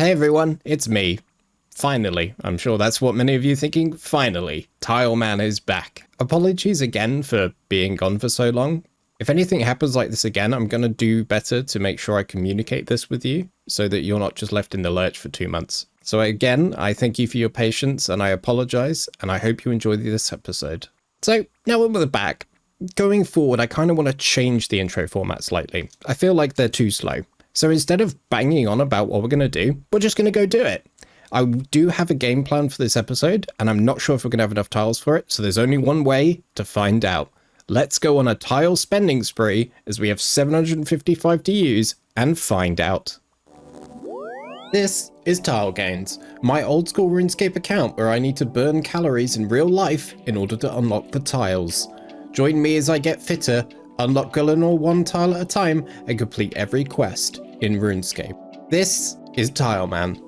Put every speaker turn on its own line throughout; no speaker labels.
Hey everyone, it's me. Finally, I'm sure that's what many of you are thinking. Finally, Tileman is back. Apologies again for being gone for so long. If anything happens like this again, I'm going to do better to make sure I communicate this with you so that you're not just left in the lurch for 2 months. So again, I thank you for your patience and I apologize, and I hope you enjoy this episode. So now we're back. Going forward, I kind of want to change the intro format slightly. I feel like they're too slow. So instead of banging on about what we're going to do, we're just going to go do it. I do have a game plan for this episode, and I'm not sure if we're going to have enough tiles for it, so there's only one way to find out. Let's go on a tile spending spree, as we have 755 to use, and find out. This is Tile Gainz, my old school RuneScape account where I need to burn calories in real life in order to unlock the tiles. Join me as I get fitter, unlock Draynor one tile at a time, and complete every quest in RuneScape. This is Tileman,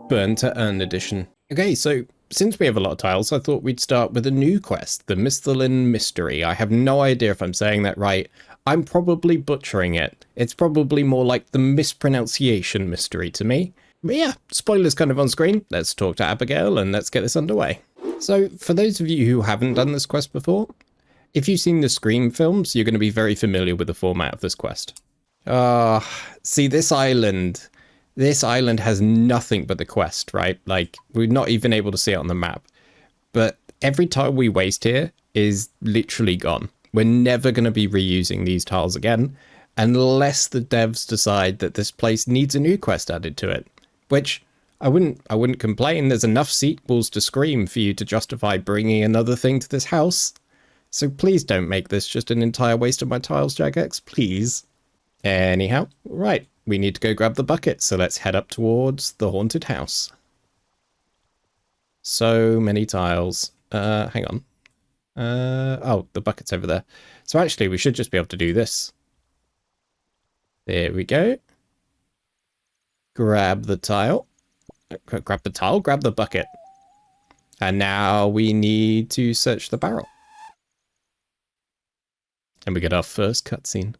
Burn to Earn edition. Okay, so since we have a lot of tiles, I thought we'd start with a new quest, the Misthalin Misery. I have no idea if I'm saying that right. I'm probably butchering it. It's probably more like the mispronunciation mystery to me. But yeah, spoilers kind of on screen. Let's talk to Abigail and let's get this underway. So for those of you who haven't done this quest before, if you've seen the Scream films, you're going to be very familiar with the format of this quest. See, this island has nothing but the quest, right? Like, we're not even able to see it on the map. But every tile we waste here is literally gone. We're never going to be reusing these tiles again, unless the devs decide that this place needs a new quest added to it. Which, I wouldn't complain. There's enough sequels to Scream for you to justify bringing another thing to this house. So please don't make this just an entire waste of my tiles, Jagex, please. Anyhow, right, we need to go grab the bucket, so let's head up towards the haunted house. So many tiles. Hang on. Oh, the bucket's over there. So actually, we should just be able to do this. There we go. Grab the tile. Grab the tile, grab the bucket. And now we need to search the barrel. And we get our first cutscene.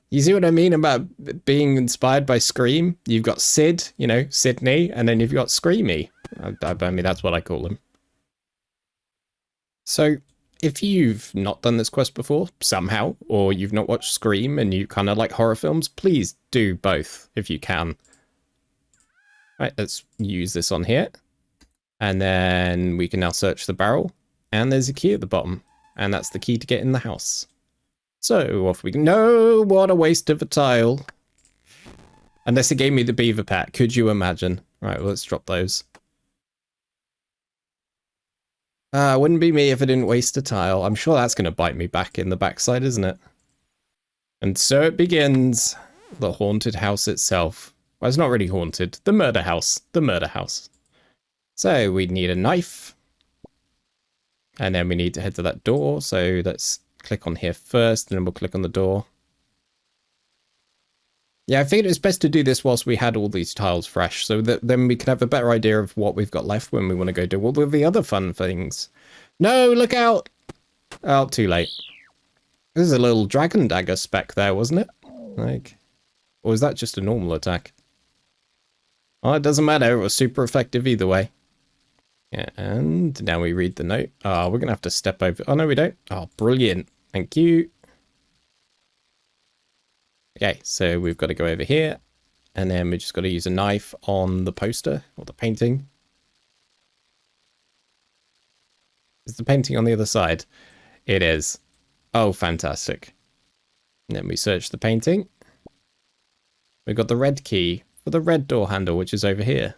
You see what I mean about being inspired by Scream? You've got Sid, you know, Sydney, and then you've got Screamy. I mean, that's what I call him. So, if you've not done this quest before, somehow, or you've not watched Scream and you kind of like horror films, please do both if you can. Right, let's use this on here. And then we can now search the barrel. And there's a key at the bottom. And that's the key to get in the house. So off we go. No, what a waste of a tile. Unless it gave me the beaver pack. Could you imagine? Right, well, let's drop those. Wouldn't be me if I didn't waste a tile. I'm sure that's going to bite me back in the backside, isn't it? And so it begins. The haunted house itself. Well, it's not really haunted. The murder house. The murder house. So we need a knife. And then we need to head to that door. So let's click on here first, and then we'll click on the door. Yeah, I figured it's best to do this whilst we had all these tiles fresh, so that then we can have a better idea of what we've got left when we want to go do all of the other fun things. No, look out! Oh, too late. This is a little dragon dagger spec there, wasn't it? Like, or was that just a normal attack? Oh, it doesn't matter. It was super effective either way. Yeah, and now we read the note. Oh, we're going to have to step over. Oh, no, we don't. Oh, brilliant. Thank you. Okay, so we've got to go over here. And then we just got to use a knife on the poster or the painting. Is the painting on the other side? It is. Oh, fantastic. And then we search the painting. We've got the red key for the red door handle, which is over here.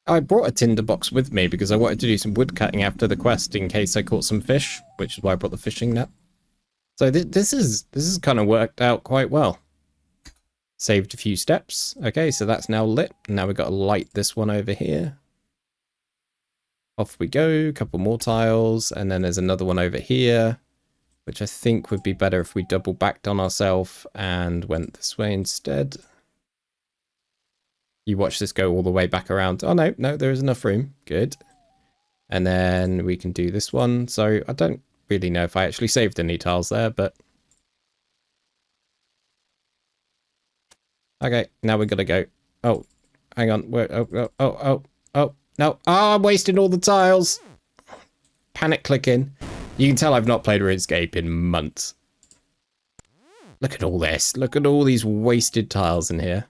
I brought a tinderbox with me because I wanted to do some woodcutting after the quest in case I caught some fish, which is why I brought the fishing net. So this is kind of worked out quite well. Saved a few steps. Okay, so that's now lit. Now we've got to light this one over here. Off we go. A couple more tiles, and then there's another one over here, which I think would be better if we double backed on ourselves and went this way instead. You watch this go all the way back around. Oh, no, there is enough room. Good. And then we can do this one. So I don't really know if I actually saved any tiles there, but Okay, now we gotta go. Oh, hang on. Where? Oh, no. I'm wasting all the tiles. Panic clicking. You can tell I've not played RuneScape in months. Look at all this. Look at all these wasted tiles in here.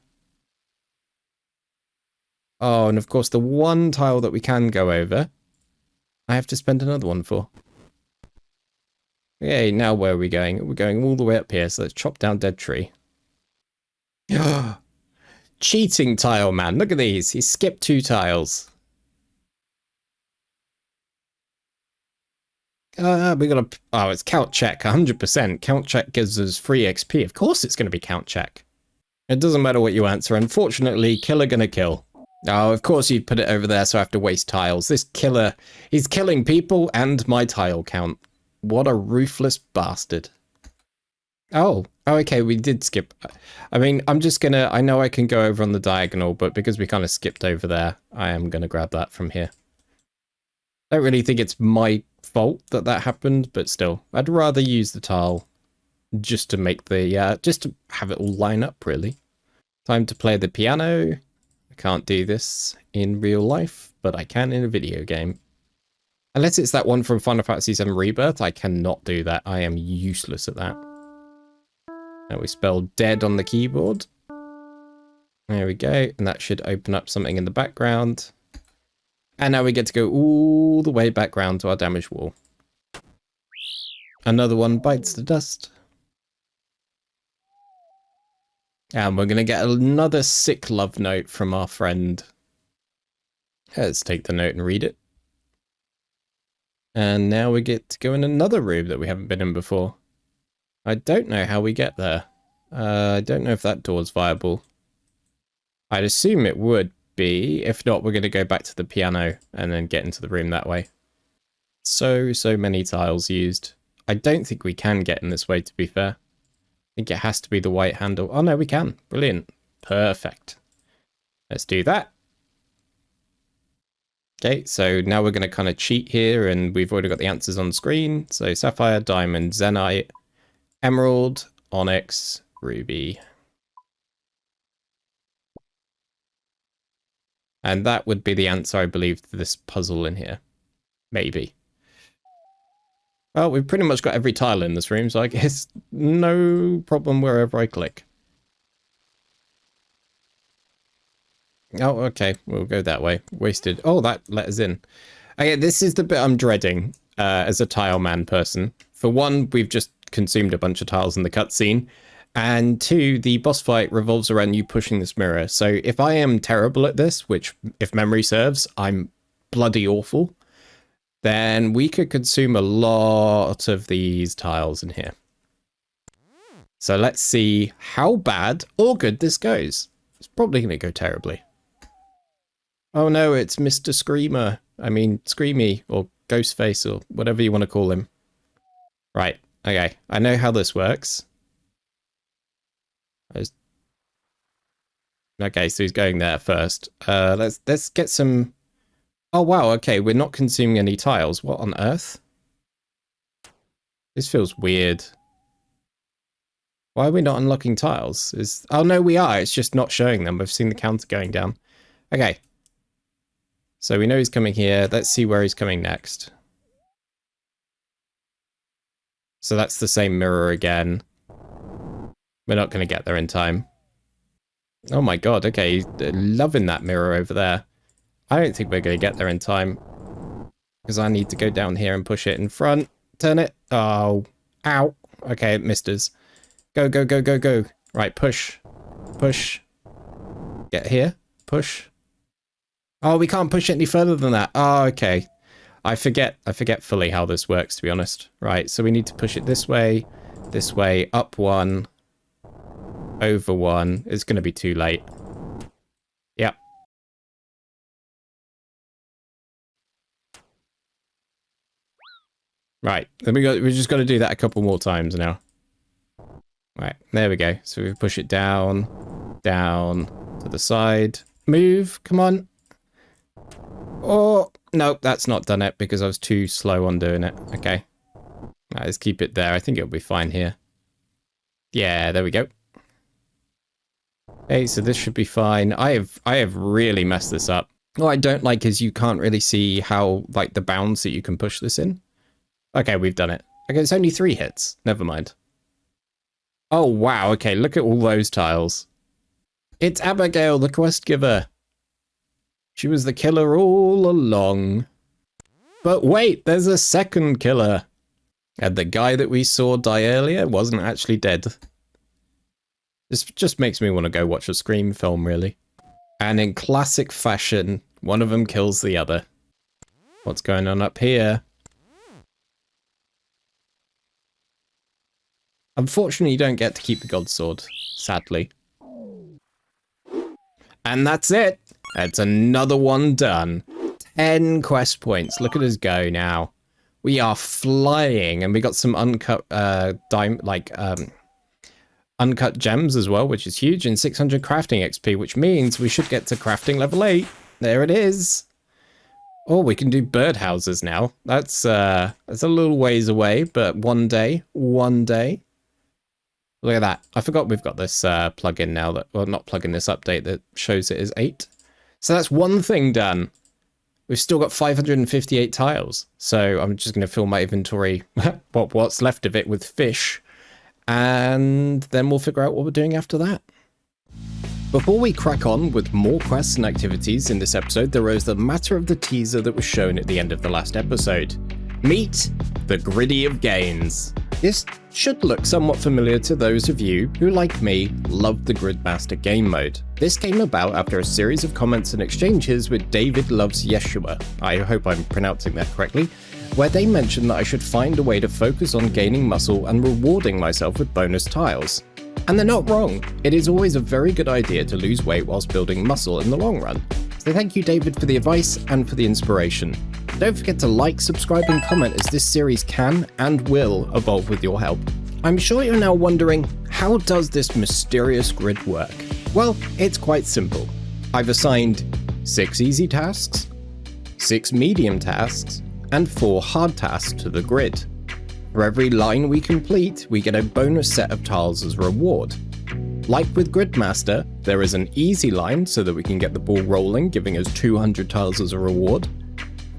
Oh, and of course the one tile that we can go over, I have to spend another one for. Okay, now where are we going? We're going all the way up here, so let's chop down dead tree. Cheating tile man. Look at these. He skipped 2 tiles. We got a... Oh, it's count check. 100%. Count check gives us free XP. Of course it's going to be count check. It doesn't matter what you answer. Unfortunately, killer gonna kill. Oh, of course you'd put it over there so I have to waste tiles. This killer, he's killing people and my tile count. What a ruthless bastard. Oh, okay, we did skip. I mean, I'm just gonna... I know I can go over on the diagonal, but because we kind of skipped over there, I am gonna grab that from here. I don't really think it's my fault that that happened, but still, I'd rather use the tile just to make the... just to have it all line up, really. Time to play the piano. I can't do this in real life, but I can in a video game. Unless it's that one from Final Fantasy VII Rebirth, I cannot do that. I am useless at that. Now we spell dead on the keyboard. There we go. And that should open up something in the background. And now we get to go all the way back round to our damage wall. Another one bites the dust. And we're going to get another sick love note from our friend. Let's take the note and read it. And now we get to go in another room that we haven't been in before. I don't know how we get there. I don't know if that door's viable. I'd assume it would be. If not, we're going to go back to the piano and then get into the room that way. So many tiles used. I don't think we can get in this way, to be fair. I think it has to be the white handle. Oh, no, we can. Brilliant. Perfect. Let's do that. Okay, so now we're going to kind of cheat here, and we've already got the answers on screen. So Sapphire, Diamond, Zenite, Emerald, Onyx, Ruby. And that would be the answer, I believe, to this puzzle in here. Maybe. Well, we've pretty much got every tile in this room, so I guess no problem wherever I click. Oh, okay. We'll go that way. Wasted. Oh, that let us in. Okay, this is the bit I'm dreading as a tile man person. For one, we've just consumed a bunch of tiles in the cutscene. And 2, the boss fight revolves around you pushing this mirror. So if I am terrible at this, which, if memory serves, I'm bloody awful, then we could consume a lot of these tiles in here. So let's see how bad or good this goes. It's probably going to go terribly. Oh no, it's Mr. Screamer. I mean, Screamy, or Ghostface, or whatever you want to call him. Right, okay. I know how this works. Okay, so he's going there first. Let's get some... Oh wow, okay, we're not consuming any tiles. What on earth? This feels weird. Why are we not unlocking tiles? Oh no, we are. It's just not showing them. We've seen the counter going down. Okay. So we know he's coming here. Let's see where he's coming next. So that's the same mirror again. We're not going to get there in time. Oh my god, okay. Loving that mirror over there. I don't think we're going to get there in time. Because I need to go down here and push it in front. Turn it. Oh. Ow. Okay, it missed us. Go, go, go, go, go. Right, push. Push. Get here. Push. Oh, we can't push it any further than that. Oh, okay. I forget fully how this works, to be honest. Right, so we need to push it this way, up 1, over 1. It's going to be too late. Yep. Right, then we just got to do that a couple more times now. Right, there we go. So we push it down, down, to the side. Move, come on. Oh, no, that's not done it because I was too slow on doing it. Okay. Right, let's keep it there. I think it'll be fine here. Yeah, there we go. Okay, so this should be fine. I have really messed this up. What I don't like is you can't really see how, like, the bounds that you can push this in. Okay, we've done it. Okay, it's only 3 hits. Never mind. Oh, wow. Okay, look at all those tiles. It's Abigail, the quest giver. She was the killer all along. But wait, there's a second killer. And the guy that we saw die earlier wasn't actually dead. This just makes me want to go watch a Scream film, really. And in classic fashion, one of them kills the other. What's going on up here? Unfortunately, you don't get to keep the God Sword, sadly. And that's it. That's another one done. 10 quest points. Look at us go now. We are flying, and we got some uncut uncut gems as well, which is huge, and 600 crafting XP, which means we should get to crafting level 8. There it is. Oh, we can do birdhouses now. That's a little ways away, but one day. Look at that. I forgot we've got this plugin now that, well, not plugin, this update that shows it is 8. So that's one thing done. We've still got 558 tiles. So I'm just going to fill my inventory, what's left of it, with fish. And then we'll figure out what we're doing after that. Before we crack on with more quests and activities in this episode, there was the matter of the teaser that was shown at the end of the last episode. Meet the Griddy of Gainz. This should look somewhat familiar to those of you who, like me, love the Gridmaster game mode. This came about after a series of comments and exchanges with David Loves Yeshua, I hope I'm pronouncing that correctly, where they mentioned that I should find a way to focus on gaining muscle and rewarding myself with bonus tiles. And they're not wrong. It is always a very good idea to lose weight whilst building muscle in the long run. So thank you, David, for the advice and for the inspiration. Don't forget to like, subscribe and comment, as this series can and will evolve with your help. I'm sure you're now wondering, how does this mysterious grid work? Well, it's quite simple. I've assigned 6 easy tasks, 6 medium tasks, and 4 hard tasks to the grid. For every line we complete, we get a bonus set of tiles as a reward. Like with Gridmaster, there is an easy line so that we can get the ball rolling, giving us 200 tiles as a reward.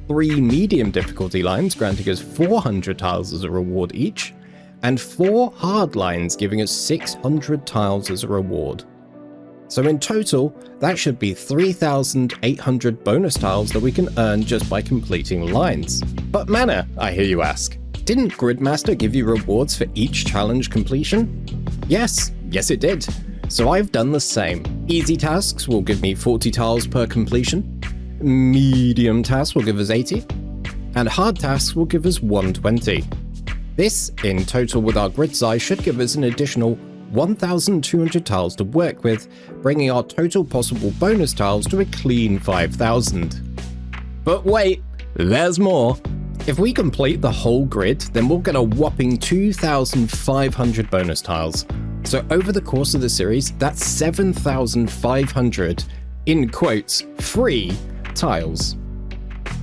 3 medium difficulty lines, granting us 400 tiles as a reward each. And 4 hard lines, giving us 600 tiles as a reward. So in total, that should be 3,800 bonus tiles that we can earn just by completing lines. But Manna, I hear you ask, didn't Gridmaster give you rewards for each challenge completion? Yes it did. So I've done the same. Easy tasks will give me 40 tiles per completion, medium tasks will give us 80, and hard tasks will give us 120. This, in total with our grid size, should give us an additional 1,200 tiles to work with, bringing our total possible bonus tiles to a clean 5,000. But wait, there's more. If we complete the whole grid, then we'll get a whopping 2,500 bonus tiles. So over the course of the series, that's 7,500, in quotes, free tiles.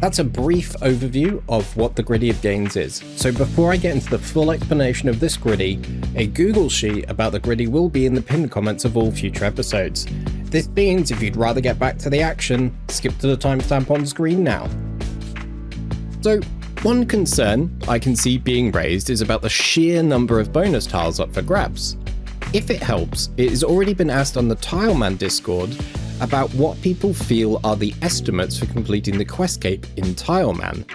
That's a brief overview of what the Griddy of Gainz is. So before I get into the full explanation of this Griddy, a Google sheet about the Griddy will be in the pinned comments of all future episodes. This means if you'd rather get back to the action, skip to the timestamp on screen now. So, one concern I can see being raised is about the sheer number of bonus tiles up for grabs. If it helps, it has already been asked on the Tileman Discord about what people feel are the estimates for completing the Questcape in Tileman.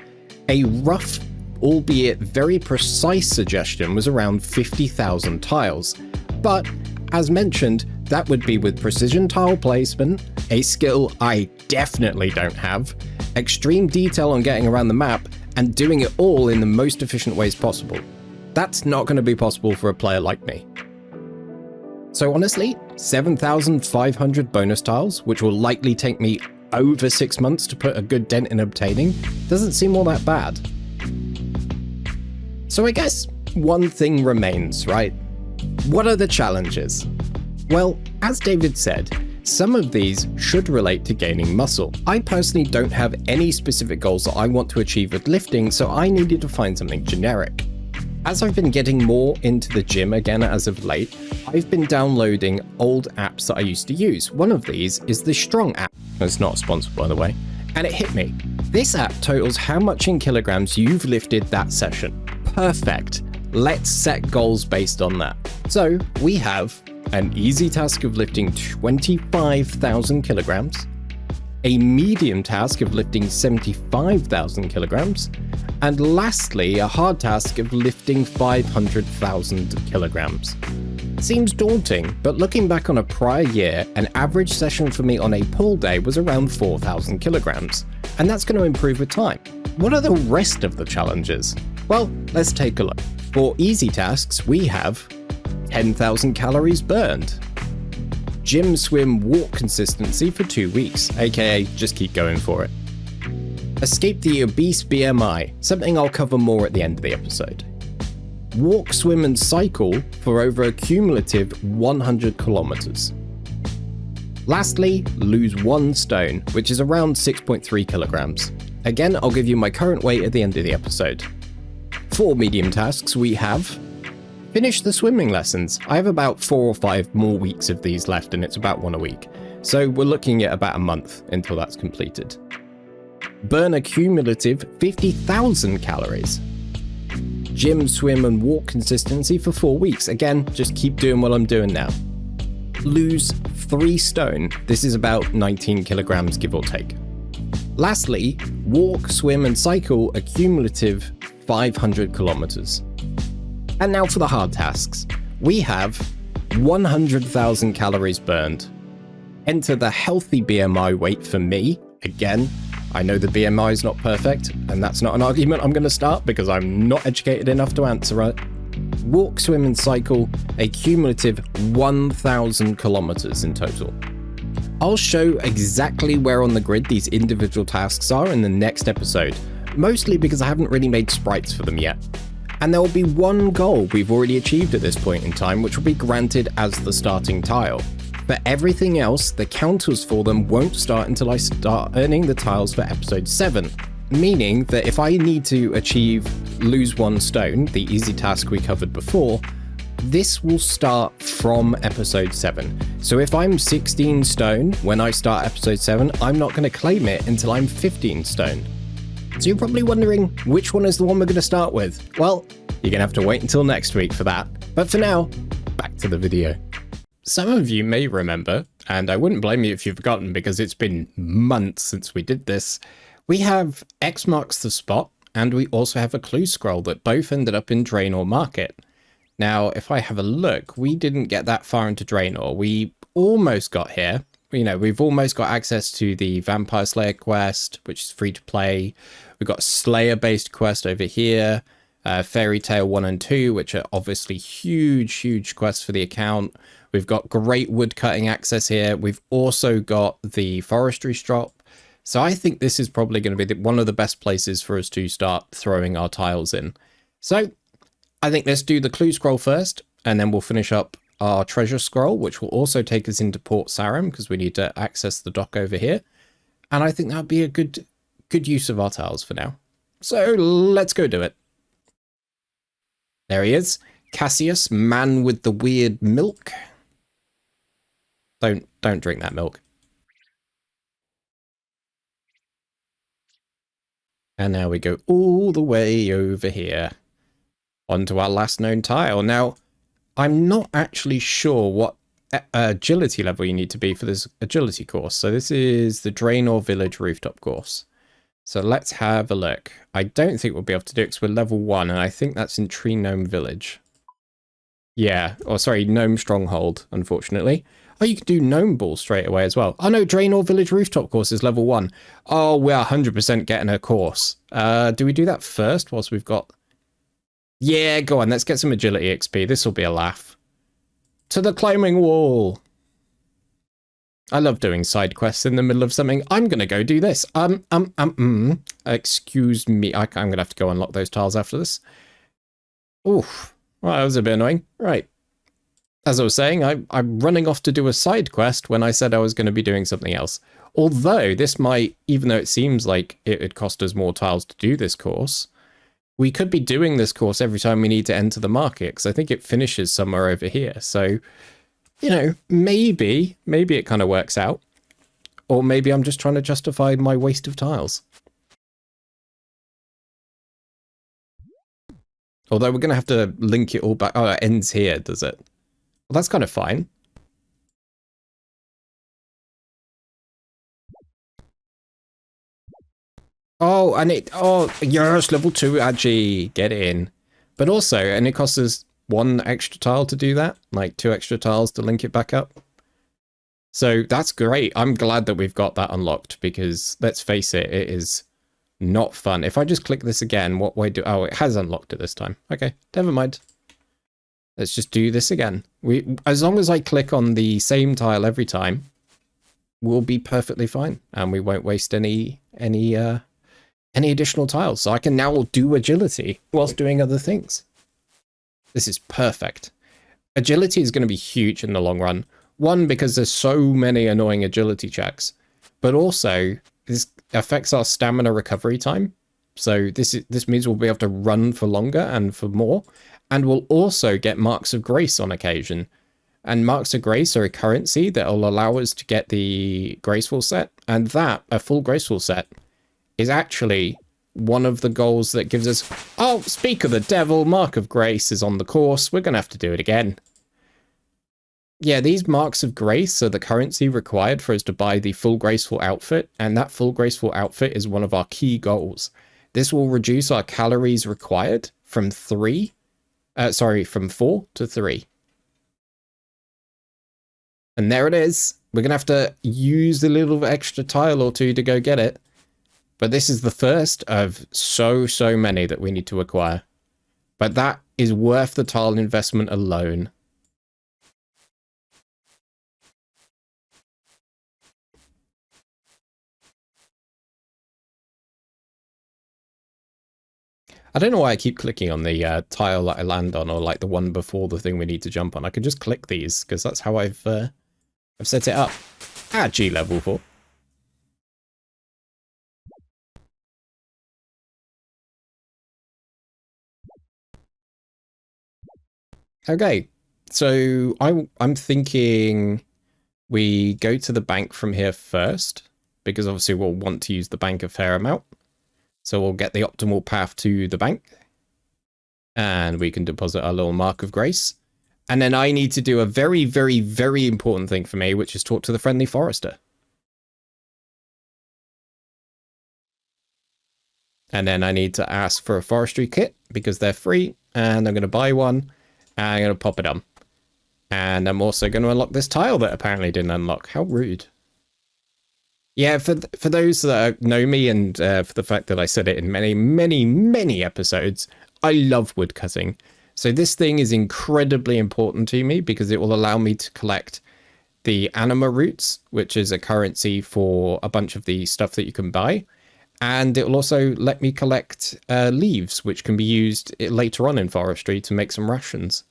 A rough, albeit very precise suggestion was around 50,000 tiles, but as mentioned, that would be with precision tile placement, a skill I definitely don't have, extreme detail on getting around the map, and doing it all in the most efficient ways possible. That's not going to be possible for a player like me. So honestly, 7,500 bonus tiles, which will likely take me over 6 months to put a good dent in obtaining, doesn't seem all that bad. So I guess one thing remains, right? What are the challenges? Well, as David said, some of these should relate to gaining muscle. I personally don't have any specific goals that I want to achieve with lifting, so I needed to find something generic. As I've been getting more into the gym again as of late, I've been downloading old apps that I used to use. One of these is the Strong app. It's not sponsored, by the way. And it hit me. This app totals how much in kilograms you've lifted that session. Perfect. Let's set goals based on that. So we have an easy task of lifting 25,000 kilograms, a medium task of lifting 75,000 kilograms, and lastly, a hard task of lifting 500,000 kilograms. Seems daunting, but looking back on a prior year, an average session for me on a pull day was around 4,000 kilograms, and that's going to improve with time. What are the rest of the challenges? Well, let's take a look. For easy tasks, we have 10,000 calories burned, gym, swim, walk consistency for 2 weeks, aka just keep going for it. Escape the obese BMI, something I'll cover more at the end of the episode. Walk, swim and cycle for over a cumulative 100 kilometers. Lastly, lose 1 stone, which is around 6.3 kilograms. Again, I'll give you my current weight at the end of the episode. For medium tasks, we have finish the swimming lessons. I have about 4 or 5 more weeks of these left, and it's about 1 a week. So we're looking at about a month until that's completed. Burn a cumulative 50,000 calories. Gym, swim and walk consistency for 4 weeks. Again, just keep doing what I'm doing now. Lose 3 stone. This is about 19 kilograms, give or take. Lastly, walk, swim and cycle a cumulative 500 kilometers. And now for the hard tasks. We have 100,000 calories burned. Enter the healthy BMI weight for me. Again, I know the BMI is not perfect, and that's not an argument I'm going to start because I'm not educated enough to answer it. Walk, swim and cycle a cumulative 1,000 kilometers in total. I'll show exactly where on the grid these individual tasks are in the next episode, mostly because I haven't really made sprites for them yet. And there will be 1 goal we've already achieved at this point in time, which will be granted as the starting tile. But everything else, the counters for them won't start until I start earning the tiles for episode 7. Meaning that if I need to lose 1 stone, the easy task we covered before, this will start from episode 7. So if I'm 16 stone when I start episode 7, I'm not going to claim it until I'm 15 stone. So you're probably wondering which one is the one we're going to start with. Well, you're going to have to wait until next week for that. But for now, back to the video. Some of you may remember, and I wouldn't blame you if you've forgotten because it's been months since we did this, we have X marks the spot, and we also have a clue scroll that both ended up in Draynor Market. Now, if I have a look, we didn't get that far into Draynor. We almost got here. You know, we've almost got access to the Vampire Slayer quest, which is free to play. We've got Slayer-based quest over here, Fairy Tale 1 and 2, which are obviously huge quests for the account. We've got great woodcutting access here. We've also got the forestry shop. So I think this is probably going to be one of the best places for us to start throwing our tiles in. So I think let's do the clue scroll first, and then we'll finish up our treasure scroll, which will also take us into Port Sarim because we need to access the dock over here. And I think that'd be a good use of our tiles for now. So let's go do it. There he is. Cassius, man with the weird milk. Don't drink that milk. And now we go all the way over here onto our last known tile. Now, I'm not actually sure what agility level you need to be for this agility course. So this is the Draynor Village rooftop course. So let's have a look. I don't think we'll be able to do it because we're level 1, and I think that's in Tree Gnome Village. Yeah, or sorry, Gnome Stronghold, unfortunately. Oh, you can do Gnome Ball straight away as well. Oh no, Draynor Village rooftop course is level 1. Oh, we're 100% getting a course. Do we do that first whilst we've got... Yeah, go on, let's get some agility XP. This will be a laugh. To the climbing wall. I love doing side quests in the middle of something. I'm going to go do this. Excuse me. I'm going to have to go unlock those tiles after this. Oof. Well, that was a bit annoying. Right. As I was saying, I'm running off to do a side quest when I said I was going to be doing something else. Although this might, even though it seems like it would cost us more tiles to do this course, we could be doing this course every time we need to enter the market, because I think it finishes somewhere over here. So, you know, maybe it kind of works out. Or maybe I'm just trying to justify my waste of tiles. Although we're going to have to link it all back. Oh, it ends here, does it? Well, that's kind of fine. Oh, and yes, level 2 Agi, get in. But also, and it costs us 1 extra tile to do that, like 2 extra tiles to link it back up. So that's great. I'm glad that we've got that unlocked, because let's face it, it is not fun. If I just click this again, what way do... Oh, it has unlocked it this time. Okay, never mind. Let's just do this again. As long as I click on the same tile every time, we'll be perfectly fine, and we won't waste any additional tiles. So I can now do agility whilst doing other things. This is perfect. Agility is going to be huge in the long run. One, because there's so many annoying agility checks, but also this affects our stamina recovery time. So this means we'll be able to run for longer and for more, and we'll also get marks of grace on occasion. And marks of grace are a currency that will allow us to get the graceful set, and that, a full graceful set, is actually one of the goals that gives us... Oh, speak of the devil, Mark of Grace is on the course. We're going to have to do it again. Yeah, these Marks of Grace are the currency required for us to buy the full graceful outfit, and that full graceful outfit is one of our key goals. This will reduce our calories required from 4 to 3. And there it is. We're going to have to use a little extra tile or two to go get it. But this is the first of so many that we need to acquire. But that is worth the tile investment alone. I don't know why I keep clicking on the tile that I land on, or like the one before the thing we need to jump on. I could just click these, because that's how I've set it up. G level 4. Okay, so I'm thinking we go to the bank from here first, because obviously we'll want to use the bank a fair amount. So we'll get the optimal path to the bank, and we can deposit our little Mark of Grace. And then I need to do a very important thing for me, which is talk to the friendly forester. And then I need to ask for a forestry kit, because they're free, and I'm going to buy one, and I'm going to pop it on. And I'm also going to unlock this tile that apparently didn't unlock. How rude. Yeah, for those that know me, and for the fact that I said it in many episodes, I love woodcutting. So this thing is incredibly important to me, because it will allow me to collect the anima roots, which is a currency for a bunch of the stuff that you can buy. And it will also let me collect leaves, which can be used later on in forestry to make some rations.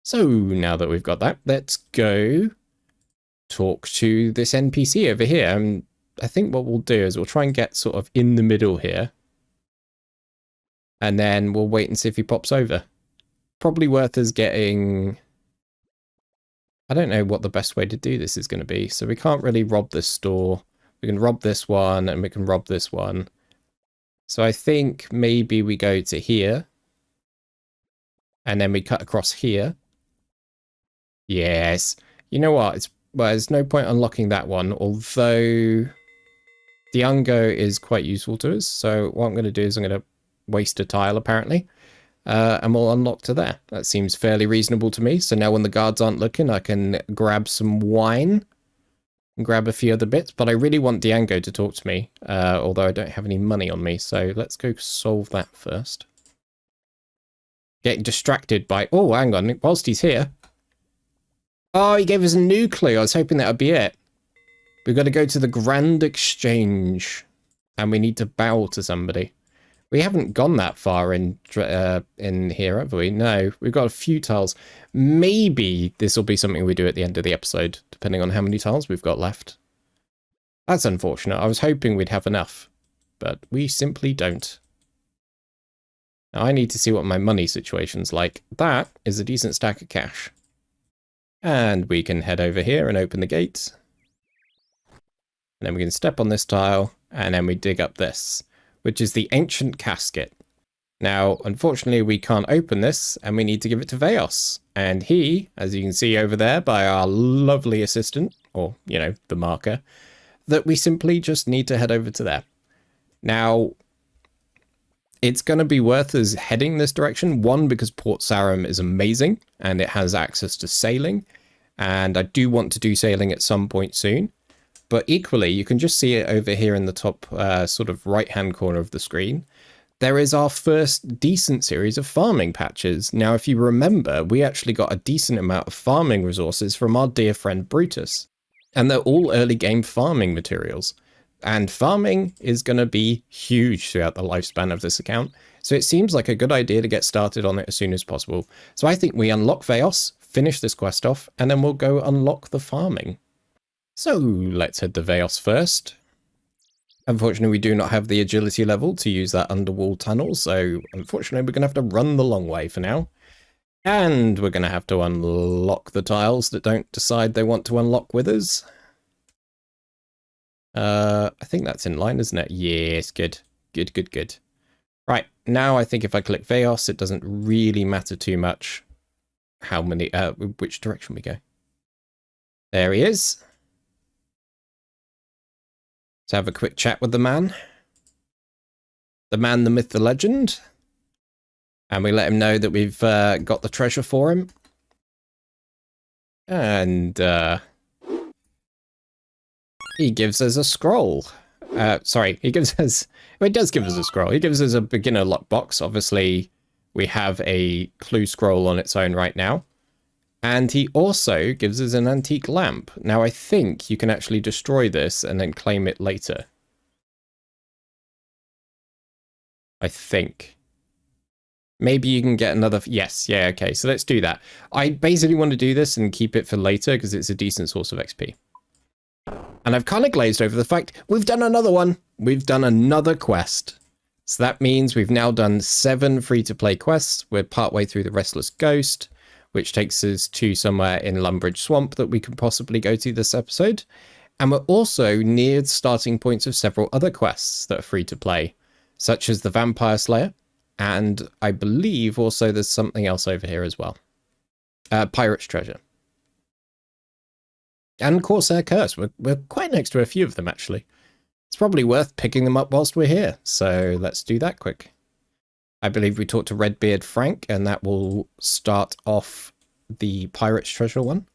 So now that we've got that, let's go talk to this NPC over here. And I think what we'll do is we'll try and get sort of in the middle here. And then we'll wait and see if he pops over. Probably worth us getting... I don't know what the best way to do this is going to be. So we can't really rob this store. We can rob this one, and we can rob this one. So I think maybe we go to here. And then we cut across here. Yes. You know what? Well, there's no point unlocking that one, although Diango is quite useful to us. So what I'm going to do is I'm going to waste a tile, apparently. And we'll unlock to there. That seems fairly reasonable to me. So now when the guards aren't looking, I can grab some wine. And grab a few other bits. But I really want Diango to talk to me. Although I don't have any money on me. So let's go solve that first. Getting distracted by... Oh, hang on. Whilst he's here... Oh, he gave us a new clue. I was hoping that would be it. We've got to go to the Grand Exchange. And we need to bow to somebody. We haven't gone that far in here, have we? No, we've got a few tiles. Maybe this will be something we do at the end of the episode, depending on how many tiles we've got left. That's unfortunate. I was hoping we'd have enough. But we simply don't. Now I need to see what my money situation's like. That is a decent stack of cash. And we can head over here and open the gates. And then we can step on this tile, and then we dig up this, which is the ancient casket. Now, unfortunately, we can't open this, and we need to give it to Veos. And he, as you can see over there by our lovely assistant, or, you know, the marker, that we simply just need to head over to there. Now, it's going to be worth us heading this direction. One, because Port Sarim is amazing, and it has access to sailing. And I do want to do sailing at some point soon. But equally, you can just see it over here in the top sort of right-hand corner of the screen. There is our first decent series of farming patches. Now, if you remember, we actually got a decent amount of farming resources from our dear friend Brutus. And they're all early game farming materials. And farming is going to be huge throughout the lifespan of this account. So it seems like a good idea to get started on it as soon as possible. So I think we unlock Veos, finish this quest off, and then we'll go unlock the farming. So let's head to Veos first. Unfortunately, we do not have the agility level to use that underwall tunnel, so unfortunately we're going to have to run the long way for now. And we're going to have to unlock the tiles that don't decide they want to unlock with us. I think that's in line, isn't it? Yes, good. Good, good, good. Right, now I think if I click Veos, it doesn't really matter too much how many, which direction we go. There he is. Let's have a quick chat with the man. The man, the myth, the legend. And we let him know that we've got the treasure for him. And he gives us a scroll. Sorry, he gives us... Well, he does give us a scroll. He gives us a beginner lockbox. Obviously, we have a clue scroll on its own right now. And he also gives us an antique lamp. Now, I think you can actually destroy this and then claim it later. I think. Maybe you can get another... Yes, yeah, okay, so let's do that. I basically want to do this and keep it for later because it's a decent source of XP. And I've kind of glazed over the fact we've done another one. We've done another quest. So that means we've now done 7 free-to-play quests. We're partway through the Restless Ghost, which takes us to somewhere in Lumbridge Swamp that we can possibly go to this episode. And we're also near the starting points of several other quests that are free to play, such as the Vampire Slayer, and I believe also there's something else over here as well. Pirate's Treasure. And Corsair Curse. We're quite next to a few of them, actually. It's probably worth picking them up whilst we're here, so let's do that quick. I believe we talked to Redbeard Frank, and that will start off the Pirate's Treasure one.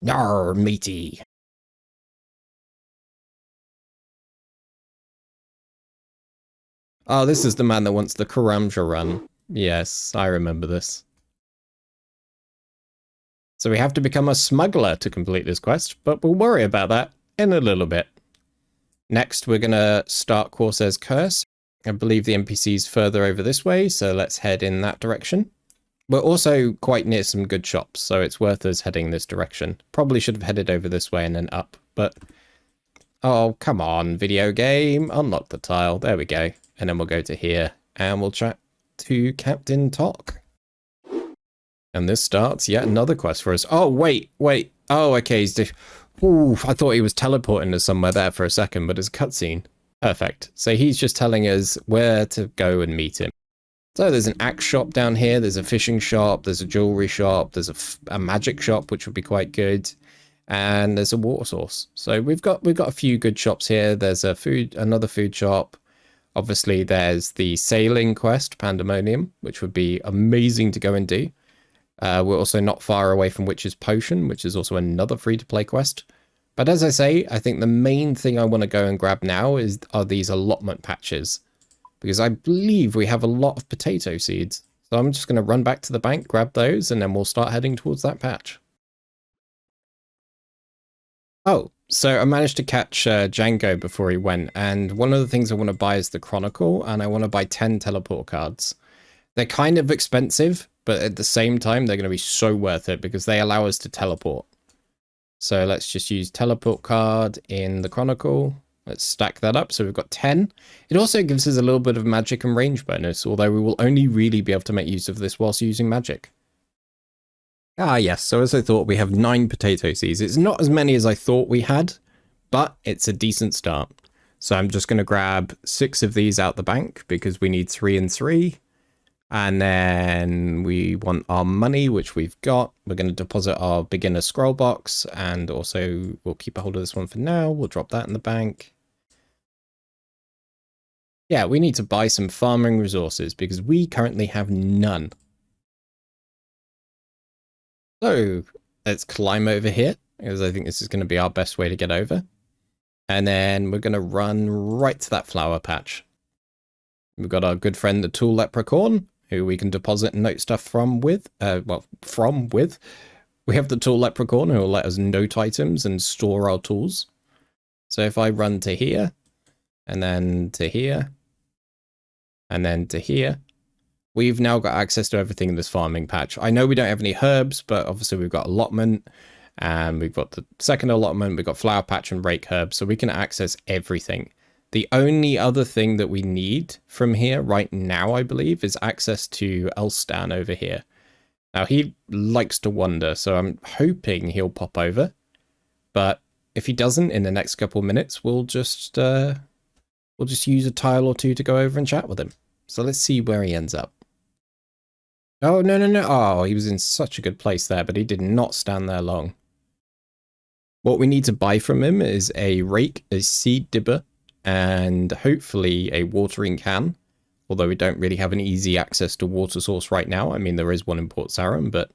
Yarr, matey. Oh, this is the man that wants the Karamja run. Yes, I remember this. So we have to become a smuggler to complete this quest, but we'll worry about that in a little bit. Next, we're going to start Corsair's Curse. I believe the NPC's further over this way, so let's head in that direction. We're also quite near some good shops, so it's worth us heading this direction. Probably should have headed over this way and then up, but... Oh, come on, video game. Unlock the tile. There we go. And then we'll go to here, and we'll chat to Captain Tok. And this starts yet another quest for us. Oh, wait. Oh, okay. Ooh, I thought he was teleporting to somewhere there for a second, but it's a cutscene. Perfect. So he's just telling us where to go and meet him. So there's an axe shop down here. There's a fishing shop. There's a jewelry shop. There's a magic shop, which would be quite good. And there's a water source. So we've got a few good shops here. There's another food shop. Obviously, there's the sailing quest, Pandemonium, which would be amazing to go and do. We're also not far away from Witch's Potion, which is also another free-to-play quest. But as I say, I think the main thing I want to go and grab now are these allotment patches. Because I believe we have a lot of potato seeds. So I'm just going to run back to the bank, grab those, and then we'll start heading towards that patch. Oh, so I managed to catch Django before he went. And one of the things I want to buy is the Chronicle, and I want to buy 10 teleport cards. They're kind of expensive, but at the same time, they're going to be so worth it because they allow us to teleport. So let's just use teleport card in the Chronicle. Let's stack that up. So we've got 10. It also gives us a little bit of magic and range bonus, although we will only really be able to make use of this whilst using magic. Ah, yes. So as I thought, we have 9 potato seeds. It's not as many as I thought we had, but it's a decent start. So I'm just going to grab 6 of these out the bank because we need 3 and 3. And then we want our money, which we've got. We're going to deposit our beginner scroll box, and also we'll keep a hold of this one for now. We'll drop that in the bank. Yeah, we need to buy some farming resources because we currently have none. So let's climb over here because I think this is going to be our best way to get over. And then we're going to run right to that flower patch. We've got our good friend, the Tool Leprechaun, who we can deposit and note stuff from with. We have the Tool Leprechaun who will let us note items and store our tools. So if I run to here, and then to here, and then to here, we've now got access to everything in this farming patch. I know we don't have any herbs, but obviously we've got allotment, and we've got the second allotment, we've got flower patch and rake herbs, so we can access everything. The only other thing that we need from here right now, I believe, is access to Elstan over here. Now, he likes to wander, so I'm hoping he'll pop over. But if he doesn't, in the next couple of minutes, we'll just use a tile or two to go over and chat with him. So let's see where he ends up. Oh, no, no, no. Oh, he was in such a good place there, but he did not stand there long. What we need to buy from him is a rake, a seed dibber, and hopefully a watering can, although we don't really have an easy access to water source right now. I mean, there is one in Port Sarim, but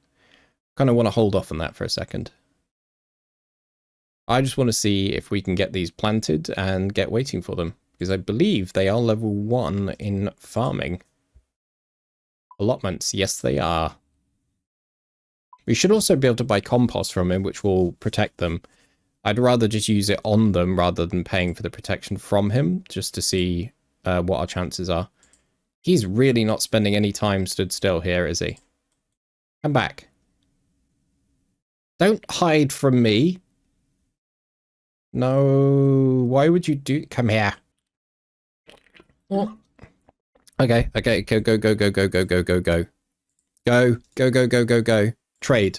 kind of want to hold off on that for a second. I just want to see if we can get these planted and get waiting for them, because I believe they are level 1 in farming. Allotments, yes they are. We should also be able to buy compost from him, which will protect them. I'd rather just use it on them rather than paying for the protection from him, just to see what our chances are. He's really not spending any time stood still here, is he? Come back. Don't hide from me. No, why would you do... Come here. Oh. Okay, okay, go, go, go, go, go, go, go, go, go. Go, go, go, go, go, go. Trade.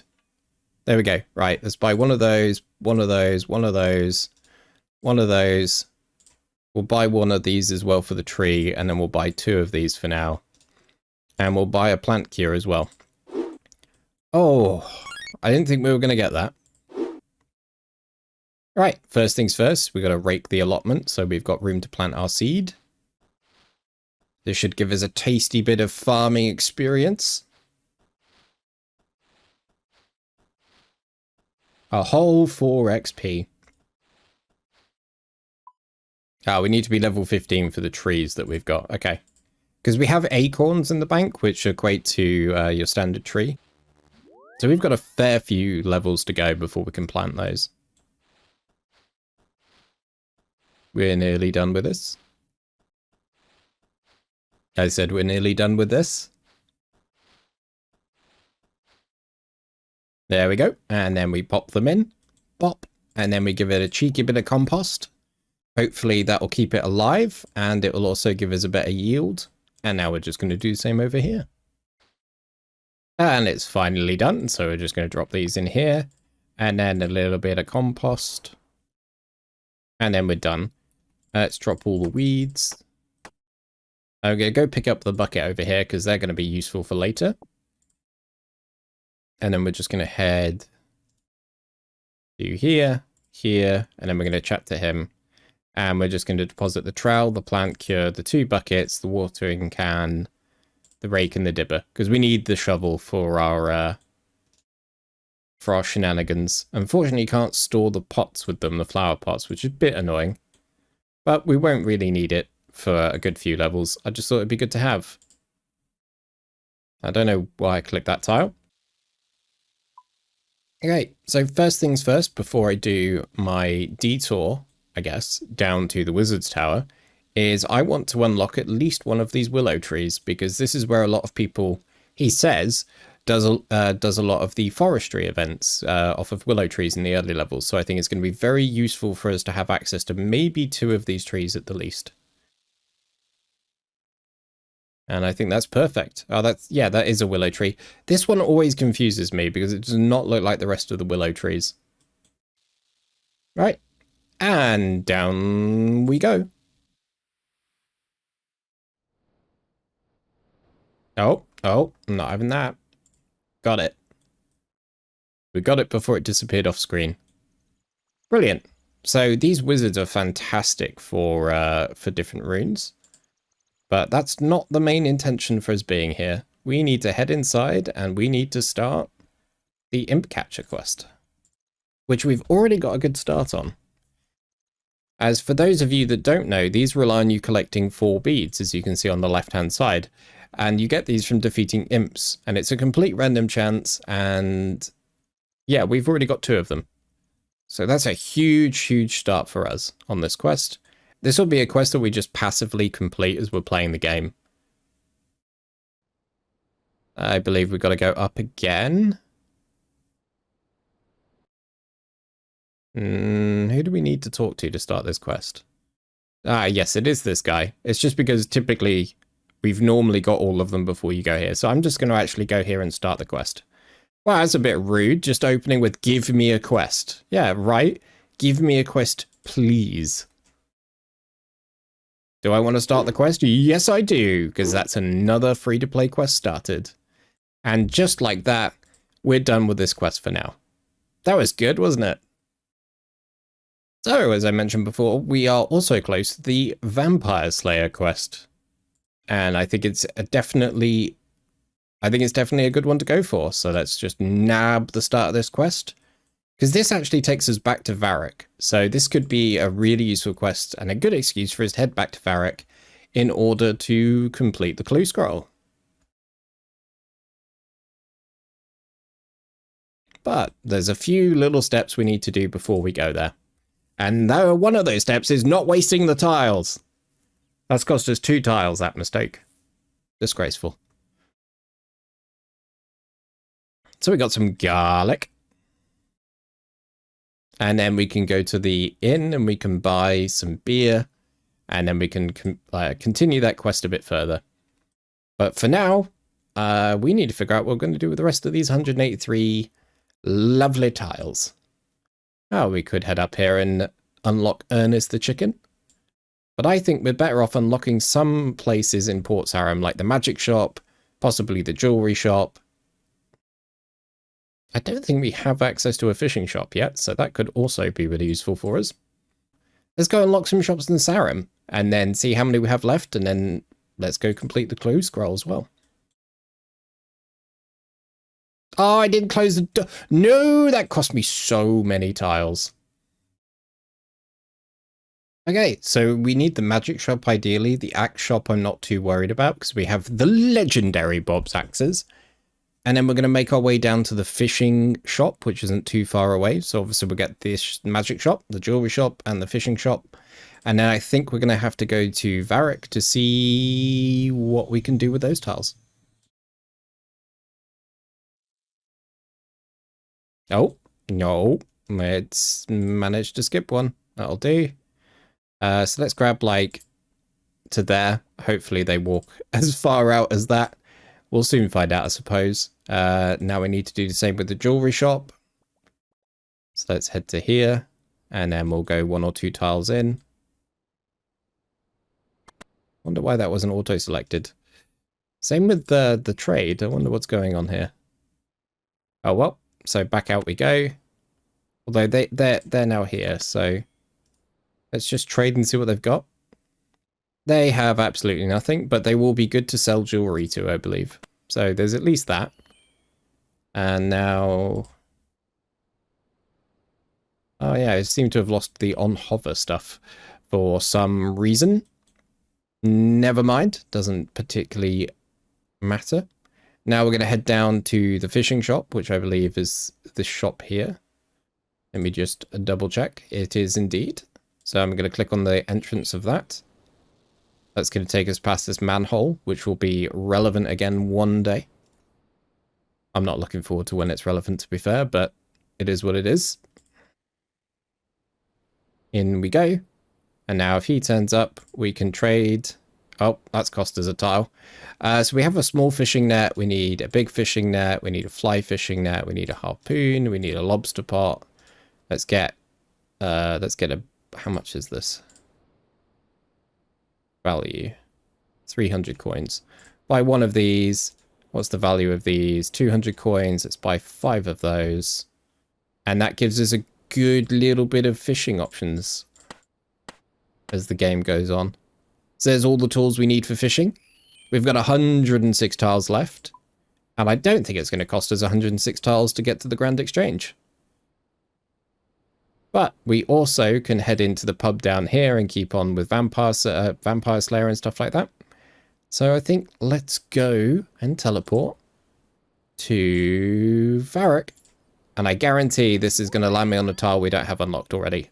There we go. Right, let's buy one of those, one of those, one of those, one of those. We'll buy one of these as well for the tree, and then we'll buy 2 of these for now. And we'll buy a plant cure as well. Oh, I didn't think we were going to get that. Right, first things first, we've got to rake the allotment, so we've got room to plant our seed. This should give us a tasty bit of farming experience. A whole 4 XP. Oh, we need to be level 15 for the trees that we've got. Okay. Because we have acorns in the bank, which equate to your standard tree. So we've got a fair few levels to go before we can plant those. We're nearly done with this. I said we're nearly done with this. There we go. And then we pop them in. Pop. And then we give it a cheeky bit of compost. Hopefully that will keep it alive. And it will also give us a better yield. And now we're just going to do the same over here. And it's finally done. So we're just going to drop these in here. And then a little bit of compost. And then we're done. Let's drop all the weeds. I'm going to go pick up the bucket over here because they're going to be useful for later. And then we're just going to head to here, here, and then we're going to chat to him. And we're just going to deposit the trowel, the plant cure, the 2 buckets, the watering can, the rake, and the dibber. Because we need the shovel for our shenanigans. Unfortunately, you can't store the pots with them, the flower pots, which is a bit annoying. But we won't really need it for a good few levels. I just thought it'd be good to have. I don't know why I clicked that tile. Okay, so first things first, before I do my detour, I guess, down to the Wizard's Tower, is I want to unlock at least one of these willow trees, because this is where a lot of people, he says, does a lot of the forestry events off of willow trees in the early levels. So I think it's going to be very useful for us to have access to maybe 2 of these trees at the least. And I think that's perfect. Oh, that is a willow tree. This one always confuses me because it does not look like the rest of the willow trees. Right. And down we go. Oh, I'm not having that. Got it. We got it before it disappeared off screen. Brilliant. So these wizards are fantastic for different runes. But that's not the main intention for us being here. We need to head inside and we need to start the Imp Catcher quest, which we've already got a good start on. As for those of you that don't know, these rely on you collecting 4 beads, as you can see on the left-hand side. And you get these from defeating imps. And it's a complete random chance. And yeah, we've already got 2 of them. So that's a huge, huge start for us on this quest. This will be a quest that we just passively complete as we're playing the game. I believe we've got to go up again. Who do we need to talk to start this quest? Ah, yes, it is this guy. It's just because typically we've normally got all of them before you go here. So I'm just going to actually go here and start the quest. Wow, that's a bit rude, just opening with give me a quest. Yeah, right? Give me a quest, please. Do I want to start the quest? Yes, I do, because that's another free-to-play quest started. And just like that, we're done with this quest for now. That was good, wasn't it? So, as I mentioned before, we are also close to the Vampire Slayer quest. And I think it's definitely a good one to go for. So let's just nab the start of this quest. Because this actually takes us back to Varric. So this could be a really useful quest and a good excuse for us to head back to Varric in order to complete the clue scroll. But there's a few little steps we need to do before we go there. And one of those steps is not wasting the tiles. That's cost us 2 tiles, that mistake. Disgraceful. So we got some garlic. And then we can go to the inn and we can buy some beer. And then we can continue that quest a bit further. But for now, we need to figure out what we're going to do with the rest of these 183 lovely tiles. Oh, we could head up here and unlock Ernest the chicken. But I think we're better off unlocking some places in Port Sarim, like the magic shop, possibly the jewelry shop. I don't think we have access to a fishing shop yet, so that could also be really useful for us. Let's go unlock some shops in Sarim, and then see how many we have left, and then let's go complete the clue scroll as well. Oh, I didn't close the door. No, that cost me so many tiles. Okay, so we need the magic shop ideally. The axe shop I'm not too worried about because we have the legendary Bob's axes. And then we're going to make our way down to the fishing shop, which isn't too far away. So obviously we'll get this magic shop, the jewelry shop, and the fishing shop. And then I think we're going to have to go to Varric to see what we can do with those tiles. Oh, no. It's managed to skip one. That'll do. So let's grab, like, to there. Hopefully they walk as far out as that. We'll soon find out, I suppose. Now we need to do the same with the jewelry shop. So let's head to here. And then we'll go 1 or 2 tiles in. Wonder why that wasn't auto-selected. Same with the trade. I wonder what's going on here. Oh, well. So back out we go. Although they're now here, so let's just trade and see what they've got. They have absolutely nothing, but they will be good to sell jewelry to, I believe. So there's at least that. And now... oh yeah, I seem to have lost the on-hover stuff for some reason. Never mind, doesn't particularly matter. Now we're going to head down to the fishing shop, which I believe is this shop here. Let me just double check. It is indeed. So I'm going to click on the entrance of that. That's going to take us past this manhole, which will be relevant again one day. I'm not looking forward to when it's relevant, to be fair, but it is what it is. In we go. And now if he turns up, we can trade. Oh, that's cost us a tile. So we have a small fishing net. We need a big fishing net. We need a fly fishing net. We need a harpoon. We need a lobster pot. Let's get a, how much is this? Value. 300 coins. Buy one of these. What's the value of these? 200 coins. Let's buy 5 of those. And that gives us a good little bit of fishing options as the game goes on. So there's all the tools we need for fishing. We've got 106 tiles left. And I don't think it's going to cost us 106 tiles to get to the Grand Exchange. But we also can head into the pub down here and keep on with Vampire Slayer and stuff like that. So I think let's go and teleport to Varrock. And I guarantee this is going to land me on a tile we don't have unlocked already.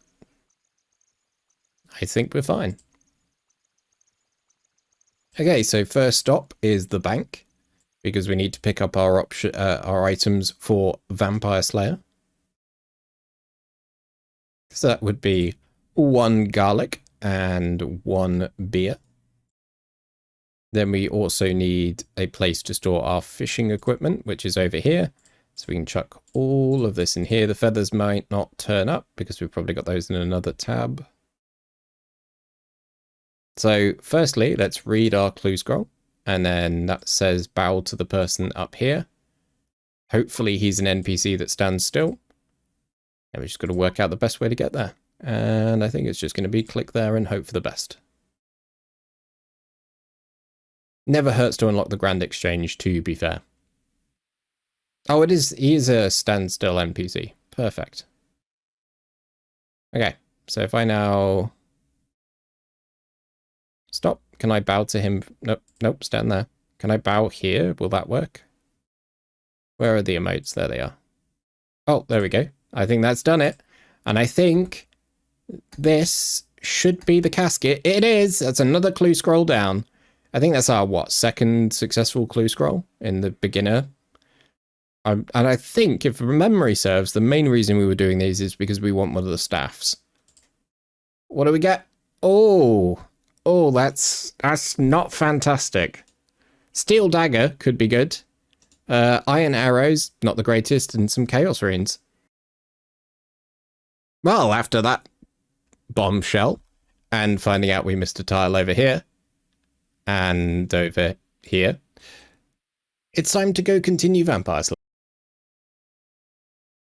I think we're fine. Okay, so first stop is the bank, because we need to pick up our items for Vampire Slayer. So that would be 1 garlic and 1 beer. Then we also need a place to store our fishing equipment, which is over here. So we can chuck all of this in here. The feathers might not turn up because we've probably got those in another tab. So firstly, let's read our clue scroll. And then that says bow to the person up here. Hopefully he's an NPC that stands still. And we just got to work out the best way to get there. And I think it's just going to be click there and hope for the best. Never hurts to unlock the Grand Exchange, to be fair. Oh, he is a standstill NPC. Perfect. Okay, so if I now stop, can I bow to him? Nope, stand there. Can I bow here? Will that work? Where are the emotes? There they are. Oh, there we go. I think that's done it. And I think this should be the casket. It is. That's another clue scroll down. I think that's our, what, second successful clue scroll in the beginner. And I think, if memory serves, the main reason we were doing these is because we want one of the staffs. What do we get? Oh, that's not fantastic. Steel dagger could be good. Iron arrows, not the greatest, and some chaos runes. Well, after that bombshell, and finding out we missed a tile over here, and over here, it's time to go continue Vampire Slayer.